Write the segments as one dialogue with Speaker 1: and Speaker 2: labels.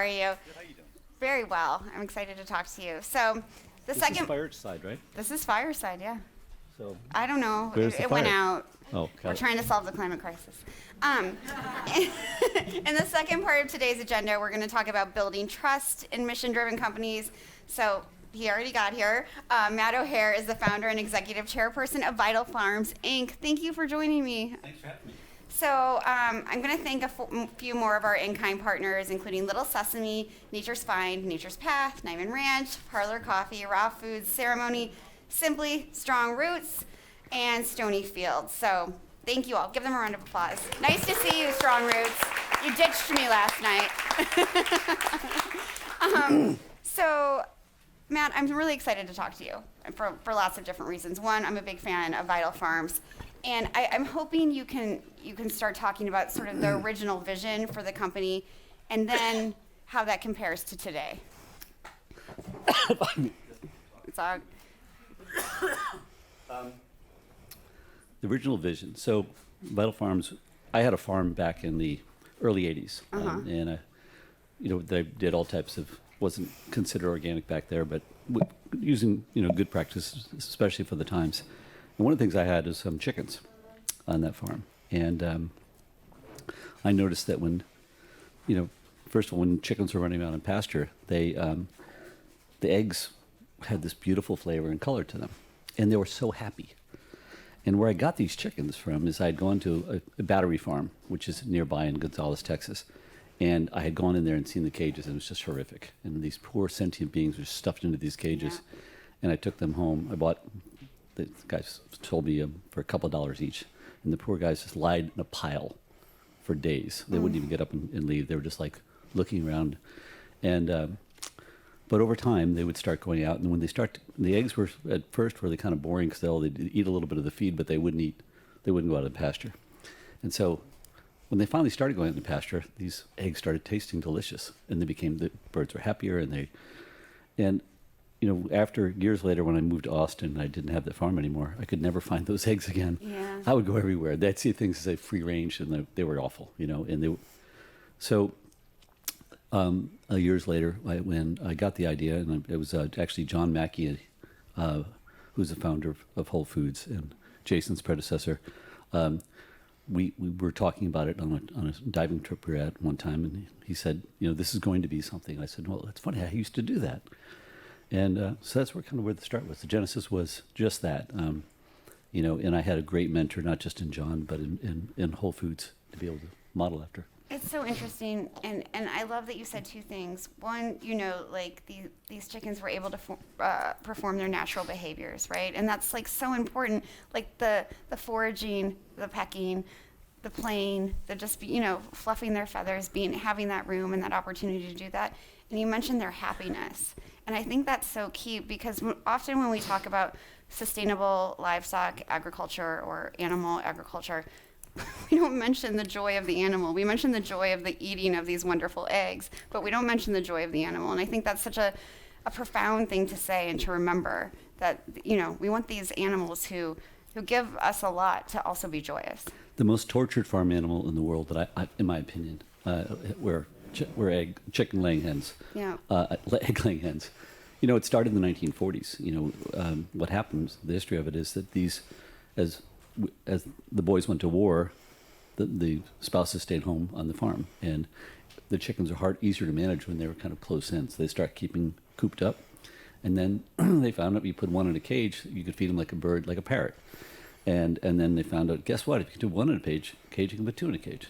Speaker 1: are you?
Speaker 2: Good, how you doing?
Speaker 1: Very well. I'm excited to talk to you. So,
Speaker 2: This is Fireside, right?
Speaker 1: This is Fireside, yeah.
Speaker 2: So
Speaker 1: I don't know.
Speaker 2: where's the
Speaker 1: It went
Speaker 2: fire?
Speaker 1: out.
Speaker 2: Oh,
Speaker 1: We're
Speaker 2: got it.
Speaker 1: trying to solve the climate crisis. In the second part of today's agenda, we're going to talk about building trust in mission-driven companies. So he already got here. Matt O'Hare is the founder and executive chairperson of Vital Farms, Inc. Thank you for joining me.
Speaker 2: Thanks for having me.
Speaker 1: So I'm going to thank a few more of our in-kind partners, including Little Sesame, Nature's Find, Nature's Path, Nyman Ranch, Parlor Coffee, Raw Foods, Ceremony, Simply, Strong Roots, and Stony Field. So thank you all. Give them a round of applause. Nice to see you, Strong Roots. You ditched me last night. So, Matt, I'm really excited to talk to you for lots of different reasons. One, I'm a big fan of Vital Farms. And I'm hoping you can start talking about sort of the original vision for the company and then how that compares to today. It's all.
Speaker 2: The original vision. So Vital Farms, I had a farm back in the early 80s. And they did all types of, wasn't considered organic back there, but using, good practices, especially for the times. And one of the things I had is some chickens on that farm. And I noticed that when, first of all, when chickens were running around in pasture, the eggs had this beautiful flavor and color to them. And they were so happy. And where I got these chickens from is I'd gone to a battery farm, which is nearby in Gonzales, Texas. And I had gone in there and seen the cages, and it was just horrific. And these poor sentient beings were stuffed into these cages.
Speaker 1: Yeah.
Speaker 2: And I took them home. The guys told me for a couple of dollars each. And the poor guys just lied in a pile for days. They wouldn't even get up and leave. They were just like looking around. And but over time, they would start going out. And when the eggs were at first really kind of boring because they'd eat a little bit of the feed, but they wouldn't go out of the pasture. And so when they finally started going out in the pasture, these eggs started tasting delicious. And the birds were happier. And after years later, when I moved to Austin and I didn't have the farm anymore, I could never find those eggs again.
Speaker 1: Yeah.
Speaker 2: I would go everywhere. They'd see things as a free range, and they were awful, So years later, when I got the idea, and it was actually John Mackey, who's the founder of Whole Foods and Jason's predecessor. We were talking about it on a diving trip we were at one time, and he said, this is going to be something. I said, well, that's funny. I used to do that. And so that's where the start was. The genesis was just that, and I had a great mentor, not just in John, but in Whole Foods to be able to model after.
Speaker 1: It's so interesting, and I love that you said two things. One, these chickens were able to perform their natural behaviors, right? And that's so important, like the foraging, the pecking, the playing, the just fluffing their feathers, having that room and that opportunity to do that. And you mentioned their happiness, and I think that's so key because often when we talk about sustainable livestock agriculture or animal agriculture, we don't mention the joy of the animal. We mention the joy of the eating of these wonderful eggs, but we don't mention the joy of the animal. And I think that's such a profound thing to say and to remember that, we want these animals who give us a lot to also be joyous.
Speaker 2: The most tortured farm animal in the world that I in my opinion, were chicken-laying hens, egg-laying hens. It started in the 1940s. What happens, the history of it is that as the boys went to war, the spouses stayed home on the farm, and the chickens are easier to manage when they were kind of close in. So they start keeping cooped up, and then they found out you put one in a cage, you could feed them like a bird, like a parrot, and then they found out, guess what? If you can do one in a cage, you can put two in a cage.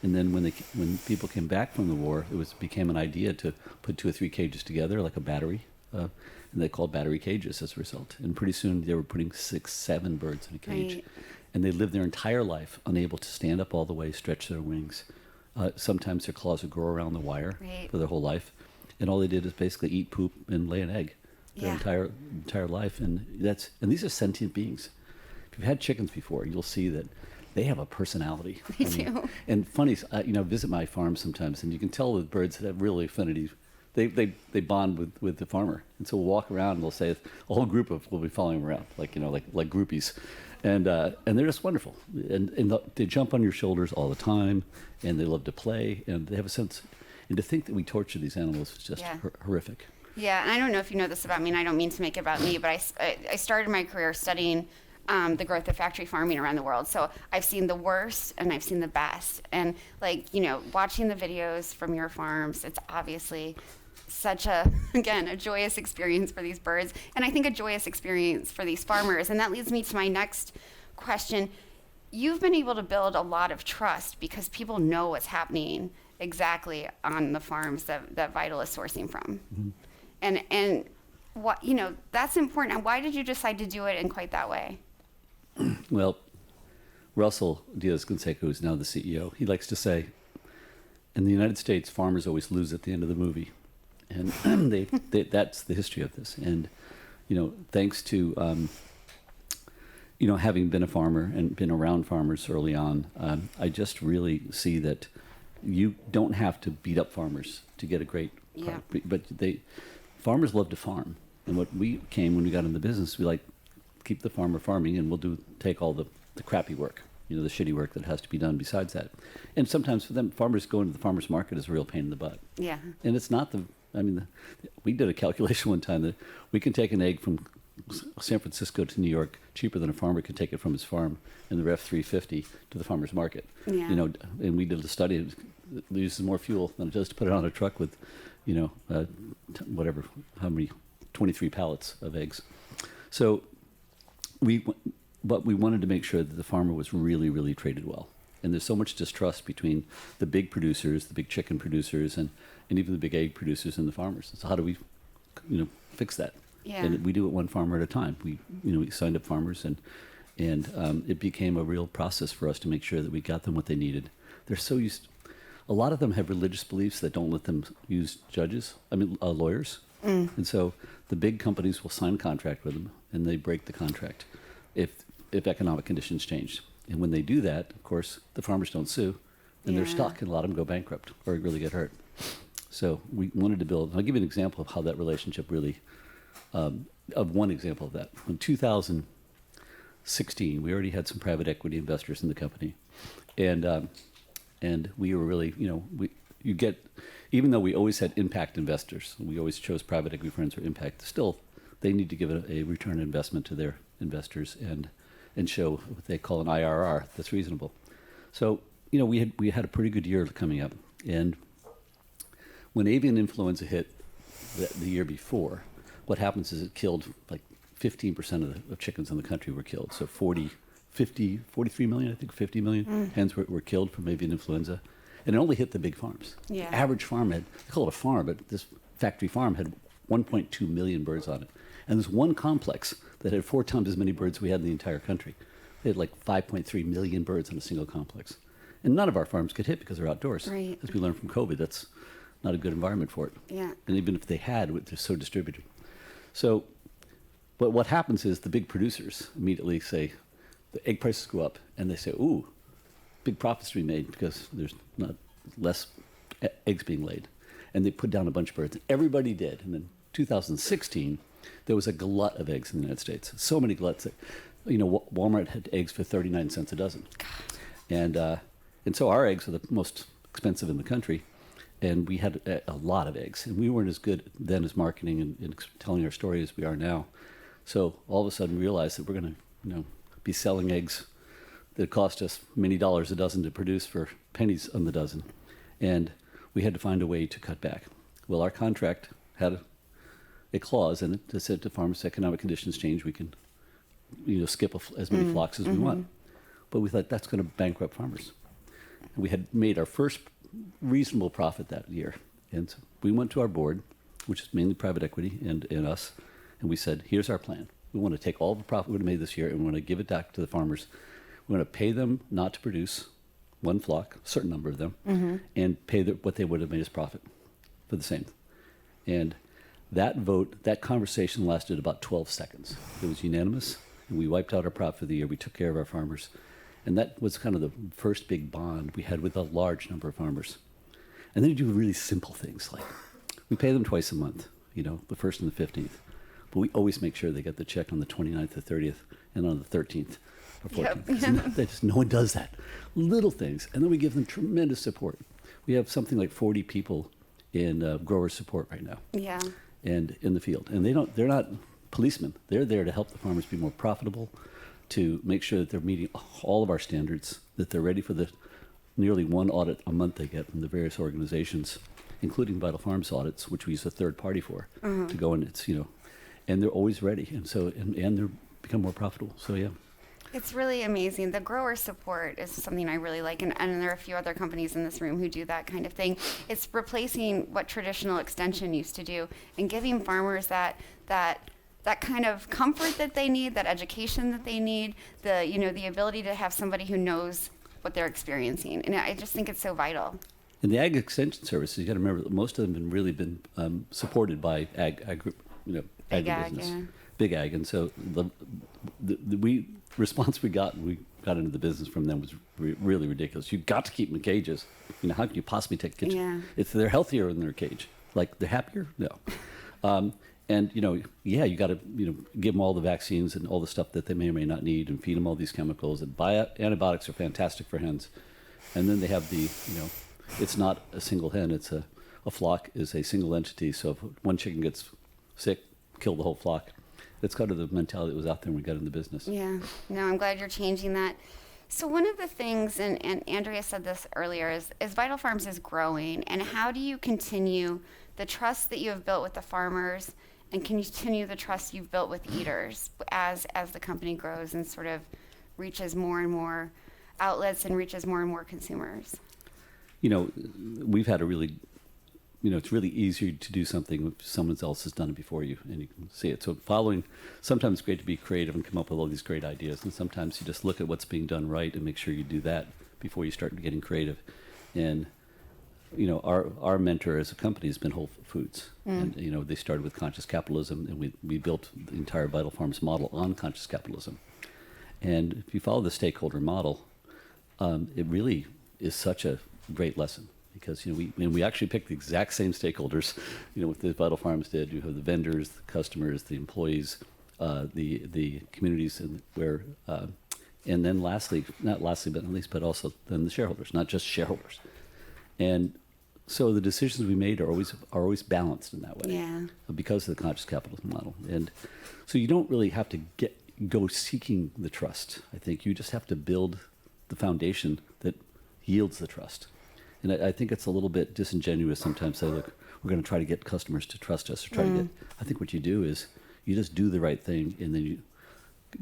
Speaker 2: And then when people came back from the war, became an idea to put 2 or 3 cages together like a battery, and they called battery cages as a result. And pretty soon they were putting 6, 7 birds in a cage,
Speaker 1: Right.
Speaker 2: And they lived their entire life unable to stand up all the way, stretch their wings. Sometimes their claws would grow around the wire
Speaker 1: Right.
Speaker 2: for their whole life, and all they did is basically eat poop and lay an egg their entire life. And these are sentient beings. If you've had chickens before, you'll see that they have a personality.
Speaker 1: They do.
Speaker 2: And funny, visit my farm sometimes, and you can tell the birds that have really affinity. They bond with the farmer, and so we'll walk around and they'll say a whole group will be following them around, like groupies, and they're just wonderful, and they jump on your shoulders all the time, and they love to play, and they have a sense. And to think that we torture these animals is just horrific.
Speaker 1: Yeah, and I don't know if you know this about me, and I don't mean to make it about me, but I started my career studying the growth of factory farming around the world. So I've seen the worst and I've seen the best. And like, you know, watching the videos from your farms, it's obviously such a joyous experience for these birds. And I think a joyous experience for these farmers. And that leads me to my next question. You've been able to build a lot of trust because people know what's happening exactly on the farms that Vital is sourcing from. Mm-hmm. And what, you know, that's important. And why did you decide to do it in quite that way?
Speaker 2: Well, Russell Diaz-Canseco, who's now the CEO, he likes to say, in the United States, farmers always lose at the end of the movie. And that's the history of this. And, you know, thanks to, you know, having been a farmer and been around farmers early on, I just really see that you don't have to beat up farmers to get a great product. But farmers love to farm. And what we came when we got in the business, we keep the farmer farming, and we'll take all the crappy work, you know, the shitty work that has to be done besides that. And sometimes for them, farmers going to the farmer's market is a real pain in the butt. Yeah. And it's not we did a calculation one time that we can take an egg from San Francisco to New York cheaper than a farmer can take it from his farm in the Ref 350 to the farmer's market. Yeah. You know, and we did a study, it uses more fuel than it does to put it on a truck with, you know, how many, 23 pallets of eggs. So but we wanted to make sure that the farmer was really, really treated well. And there's so much distrust between the big producers, the big chicken producers, and even the big egg producers and the farmers. So how do we, you know, fix that? Yeah. And we do it one farmer at a time. We signed up farmers, and it became a real process for us to make sure that we got them what they needed. They're so used. A lot of them have religious beliefs that don't let them use lawyers. Mm. And so the big companies will sign a contract with them, and they break the contract if economic conditions change. And when they do that, of course, the farmers don't sue, and they're stuck, and a lot of them go bankrupt or really get hurt. So we wanted to build. I'll give you an example of how that relationship really. One example of that. In 2016, we already had some private equity investors in the company, and we were really, you know, even though we always had impact investors, we always chose private equity firms or impact. Still, they need to give a return on investment to their investors and show what they call an IRR that's reasonable. So, you know, we had a pretty good year coming up, and when avian influenza hit the year before, what happens is it killed 15% of chickens in the country were killed. So 43 million, I think 50 million hens were killed from avian influenza. And it only hit the big farms. Yeah. The average farm they call it a farm, but this factory farm had 1.2 million birds on it. And there's one complex that had 4 times as many birds we had in the entire country. They had 5.3 million birds on a single complex. And none of our farms get hit because they're outdoors. Right. As we learned from COVID, that's not a good environment for it. Yeah. And even if they had, they're so distributed. So, but what happens is the big producers immediately say, the egg prices go up, and they say, ooh, big profits to be made because there's not less eggs being laid. And they put down a bunch of birds. And everybody did. And in 2016, there was a glut of eggs in the United States. So many gluts that, you know, Walmart had eggs for 39 cents a dozen. And so our eggs are the most expensive in the country. And we had a lot of eggs. And we weren't as good then as marketing and telling our story as we are now. So all of a sudden we realized that we're going to, you know, be selling eggs that cost us many dollars a dozen to produce for pennies on the dozen. And we had to find a way to cut back. Well, our contract had a clause in it that said to farmers, economic conditions change, we can, you know, skip as many flocks as we want. But we thought that's going to bankrupt farmers. And we had made our first reasonable profit that year. And so we went to our board, which is mainly private equity and us, and we said, here's our plan. We want to take all the profit we made this year and we want to give it back to the farmers. We want to pay them not to produce one flock, a certain number of them, and pay what they would have made as profit for the same. And that vote, that conversation lasted about 12 seconds. It was unanimous, and we wiped out our profit for the year. We took care of our farmers. And that was kind of the first big bond we had with a large number of farmers. And then you do really simple things, like we pay them twice a month, you know, the 1st and the 15th. But we always make sure they get the check on the 29th, the 30th, and on the 13th or 14th. Yep. No one does that. Little things. And then we give them tremendous support. We have something like 40 people in grower support right now.
Speaker 1: Yeah.
Speaker 2: And in the field. And they're not policemen. They're there to help the farmers be more profitable, to make sure that they're meeting all of our standards, that they're ready for the nearly one audit a month they get from the various organizations, including Vital Farms audits, which we use a third party for, to go in. It's, and they're always ready. And so, and they're become more profitable. So, yeah.
Speaker 1: It's really amazing. The grower support is something I really like, and there are a few other companies in this room who do that kind of thing. It's replacing what traditional extension used to do and giving farmers that kind of comfort that they need, that education that they need, the ability to have somebody who knows what they're experiencing. And I just think it's so vital.
Speaker 2: And the ag extension services, you got to remember that most of them have really been supported by agribusiness, big ag. And so the response we got when we got into the business from them was really ridiculous. You've got to keep them in cages. How can you possibly take a cage?
Speaker 1: Yeah.
Speaker 2: They're healthier in their cage. Like, they're happier? No. And, you got to, give them all the vaccines and all the stuff that they may or may not need, and feed them all these chemicals. And antibiotics are fantastic for hens. And then they have it's not a single hen. It's a flock is a single entity. So if one chicken gets sick, kill the whole flock. That's kind of the mentality that was out there when we got in the business.
Speaker 1: Yeah. No, I'm glad you're changing that. So one of the things, and Andrea said this earlier, is Vital Farms is growing. And how do you continue the trust that you have built with the farmers and continue the trust you've built with eaters as the company grows and sort of reaches more and more outlets and reaches more and more consumers?
Speaker 2: We've had a really, it's really easy to do something if someone else has done it before you, and you can see it. So sometimes it's great to be creative and come up with all these great ideas, and sometimes you just look at what's being done right and make sure you do that before you start getting creative. And our mentor as a company has been Whole Foods, and they started with conscious capitalism, and we built the entire Vital Farms model on conscious capitalism. And if you follow the stakeholder model, it really is such a great lesson, because we actually picked the exact same stakeholders, what the Vital Farms did. You have the vendors, the customers, the employees, the communities, and and then not lastly but not least, but also then the shareholders, not just shareholders. And so the decisions we made are always balanced in that way, because of the conscious capitalism model. And so you don't really have to go seeking the trust. I think you just have to build the foundation that yields the trust. And I think it's a little bit disingenuous sometimes to say, look, we're going to try to get customers to trust us, or I think what you do is you just do the right thing, and then you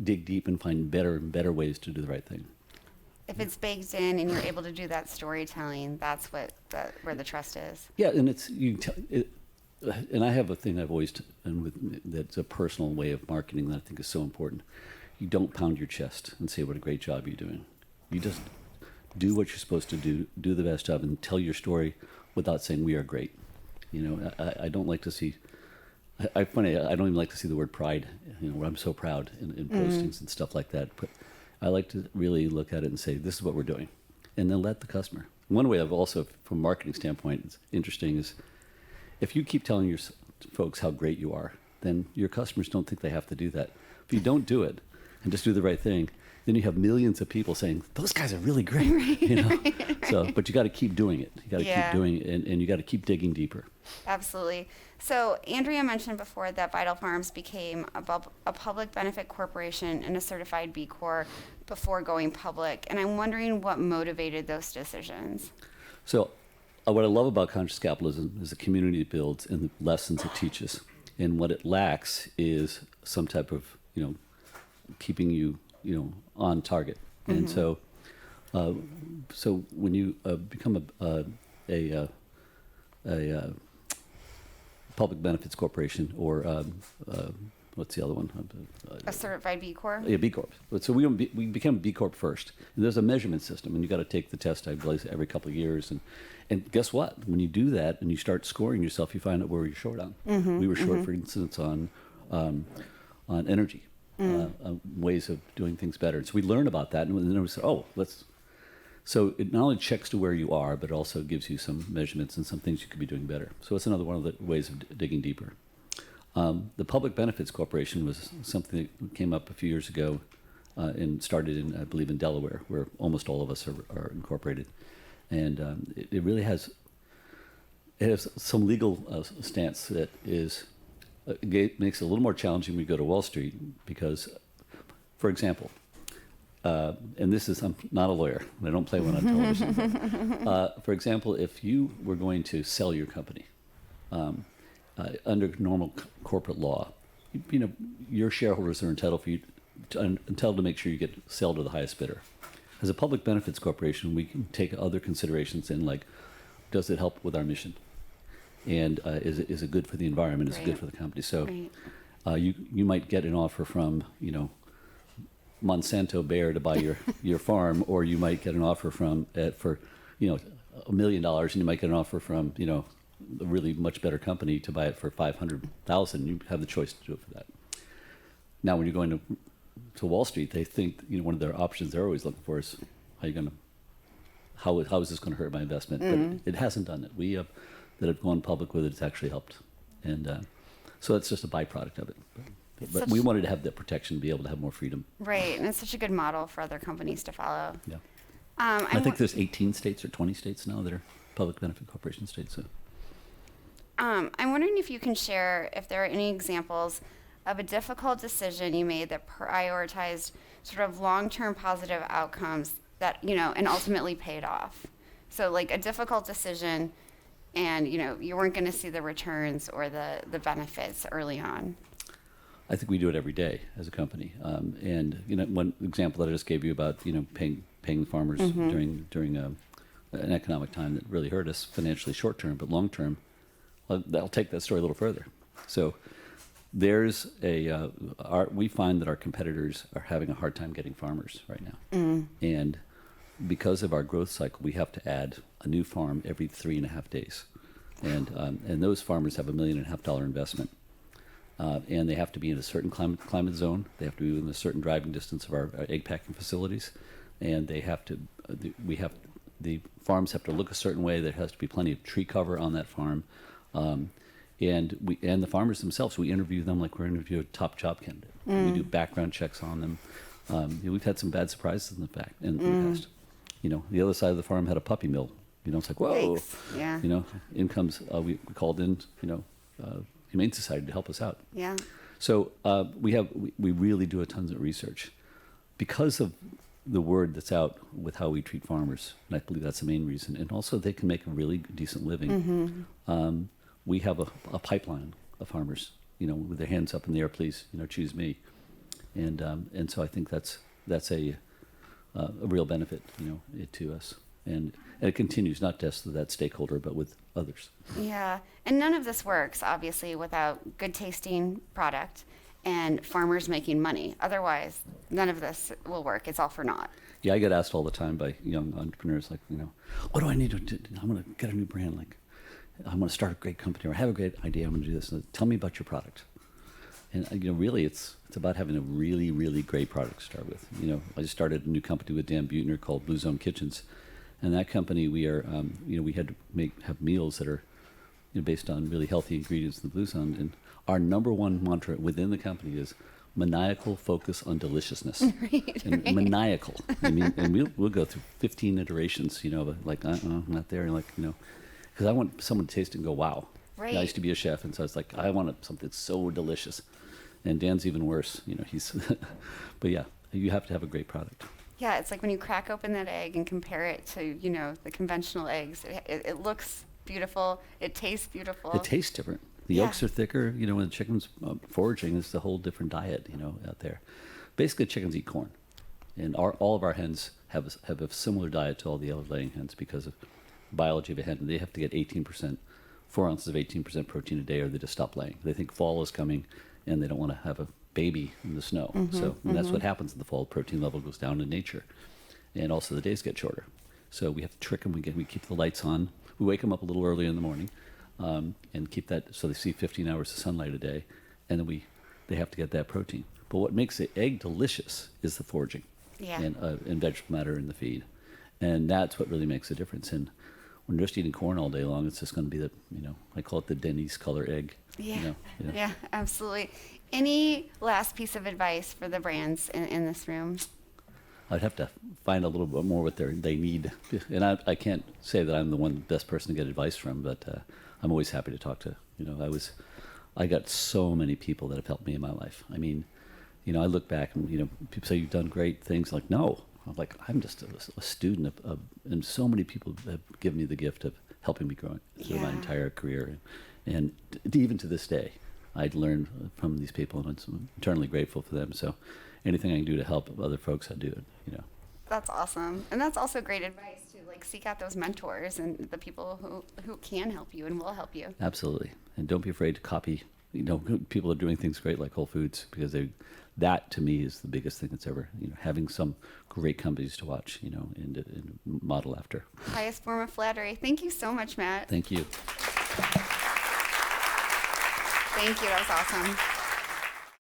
Speaker 2: dig deep and find better and better ways to do the right thing.
Speaker 1: If it's baked in and you're able to do that storytelling, that's where the trust is. Yeah,
Speaker 2: and and I have a thing I've always that's a personal way of marketing that I think is so important. You don't pound your chest and say what a great job you're doing. You just do what you're supposed to do the best job, and tell your story without saying we are great. I don't like to see. I don't even like to see the word pride. Where I'm so proud in postings and stuff like that. But I like to really look at it and say, this is what we're doing, and then let the customer. One way I've also, from a marketing standpoint, it's interesting, is if you keep telling your folks how great you are, then your customers don't think they have to do that. If you don't do it and just do the right thing, then you have millions of people saying, those guys are really great.
Speaker 1: Right.
Speaker 2: So, but you got to keep doing it. You got to keep doing it, and you got to keep digging deeper.
Speaker 1: Absolutely. So Andrea mentioned before that Vital Farms became a public benefit corporation and a certified B Corp before going public. And I'm wondering what motivated those decisions.
Speaker 2: So what I love about conscious capitalism is the community it builds and the lessons it teaches. And what it lacks is some type of, keeping you, on target. And so when you become a public benefits corporation, or what's the other one?
Speaker 1: A certified B Corp?
Speaker 2: Yeah, B Corp. So we became B Corp first. And there's a measurement system, and you got to take the test, I believe, every couple of years. And guess what? When you do that and you start scoring yourself, you find out where you're short on. We were short, for instance, on energy. Ways of doing things better. So we learn about that, and then we say, so it not only checks to where you are, but also gives you some measurements and some things you could be doing better. So it's another one of the ways of digging deeper. The Public Benefits Corporation was something that came up a few years ago and started in, I believe, in Delaware, where almost all of us are incorporated. And it really has it has some legal stance that is makes it a little more challenging when we go to Wall Street because, for example, and this is, I'm not a lawyer, I don't play one on television. But, for example, if you were going to sell your company under normal corporate law, your shareholders are entitled to make sure you get sell to the highest bidder. As a public benefits corporation, we can take other considerations in, like, does it help with our mission? And is it good for the environment? Is it good for the company? So you might get an offer from, Monsanto Bayer to buy your farm, or you might get an offer from for $1 million, and you might get an offer from a really much better company to buy it for $500,000. You have the choice to do it for that. Now, when you're going to Wall Street, they think one of their options they're always looking for is how is this going to hurt my investment? But it hasn't done it. We that have gone public with it, it's actually helped, and so that's just a byproduct of it. But we wanted to have that protection, be able to have more freedom.
Speaker 1: Right, and it's such a good model for other companies to follow.
Speaker 2: Yeah. I think there's 18 states or 20 states now that are public benefit corporation states. So.
Speaker 1: I'm wondering if you can share if there are any examples of a difficult decision you made that prioritized sort of long-term positive outcomes that, and ultimately paid off. So like a difficult decision and, you weren't going to see the returns or the benefits early on.
Speaker 2: I think we do it every day as a company. And one example that I just gave you about paying farmers during an economic time that really hurt us financially short term, but long term, I'll take that story a little further. So there's we find that our competitors are having a hard time getting farmers right now, and because of our growth cycle, we have to add a new farm every 3.5 days, and those farmers have $1.5 million investment. And they have to be in a certain climate zone. They have to be within a certain driving distance of our egg packing facilities, and they have to. The farms have to look a certain way. There has to be plenty of tree cover on that farm, and the farmers themselves. We interview them like we're interviewing a top job candidate. We do background checks on them. We've had some bad surprises in the past. The other side of the farm had a puppy mill. It's like whoa.
Speaker 1: Yikes. Yeah.
Speaker 2: In comes. We called in. Humane Society to help us out.
Speaker 1: Yeah.
Speaker 2: So we really do a tons of research because of the word that's out with how we treat farmers, and I believe that's the main reason. And also, they can make a really decent living. We have a pipeline of farmers, with their hands up in the air, please, choose me. And so I think that's a real benefit, to us. And it continues not just with that stakeholder, but with others.
Speaker 1: Yeah, and none of this works, obviously, without good tasting product and farmers making money. Otherwise, none of this will work. It's all for naught.
Speaker 2: Yeah, I get asked all the time by young entrepreneurs, like, what do I need to do? I'm going to get a new brand. Like, I'm going to start a great company, or I have a great idea. I'm going to do this. And tell me about your product. And really, it's about having a really, really great product to start with. I just started a new company with Dan Buettner called Blue Zone Kitchens. And that company, we are, we had to have meals that are, based on really healthy ingredients in the Blue Zone. And our number one mantra within the company is maniacal focus on deliciousness. Right. Maniacal. And we'll go through 15 iterations. Like not there. Like because I want someone to taste it and go, wow.
Speaker 1: Right.
Speaker 2: I used to be a chef, and so I was like, I want something so delicious. And Dan's even worse. He's, but yeah, you have to have a great product.
Speaker 1: Yeah, it's like when you crack open that egg and compare it to, the conventional eggs. It looks beautiful. It tastes beautiful.
Speaker 2: It tastes different. The yolks are thicker. When the chicken's foraging, it's a whole different diet, out there. Basically, chickens eat corn. And all of our hens have a similar diet to all the other laying hens because of the biology of a hen. They have to get 4 ounces of 18% protein a day, or they just stop laying. They think fall is coming, and they don't want to have a baby in the snow. So that's what happens in the fall. Protein level goes down in nature, and also the days get shorter. So we have to trick them. We keep the lights on. We wake them up a little early in the morning, and keep that so they see 15 hours of sunlight a day, and then they have to get that protein. But what makes the egg delicious is the foraging, and vegetable matter in the feed, and that's what really makes a difference. And when you're just eating corn all day long, it's just going to be the I call it the Denny's color egg.
Speaker 1: Yeah, absolutely. Any last piece of advice for the brands in this room?
Speaker 2: I'd have to find a little bit more what they need. And I can't say that I'm the best person to get advice from, but I'm always happy to talk to. I got so many people that have helped me in my life. I mean, I look back and people say you've done great things. Like, no, I'm just a student and so many people have given me the gift of helping me grow through my entire career, and even to this day, I'd learned from these people, and I'm eternally grateful for them. So, anything I can do to help other folks, I do it.
Speaker 1: That's awesome, and that's also great advice to like seek out those mentors and the people who can help you and will help you.
Speaker 2: Absolutely, and don't be afraid to copy. People are doing things great like Whole Foods, because that to me is the biggest thing that's ever, having some great companies to watch, and model after.
Speaker 1: Highest form of flattery. Thank you so much, Matt.
Speaker 2: Thank you.
Speaker 1: Thank you. That was awesome.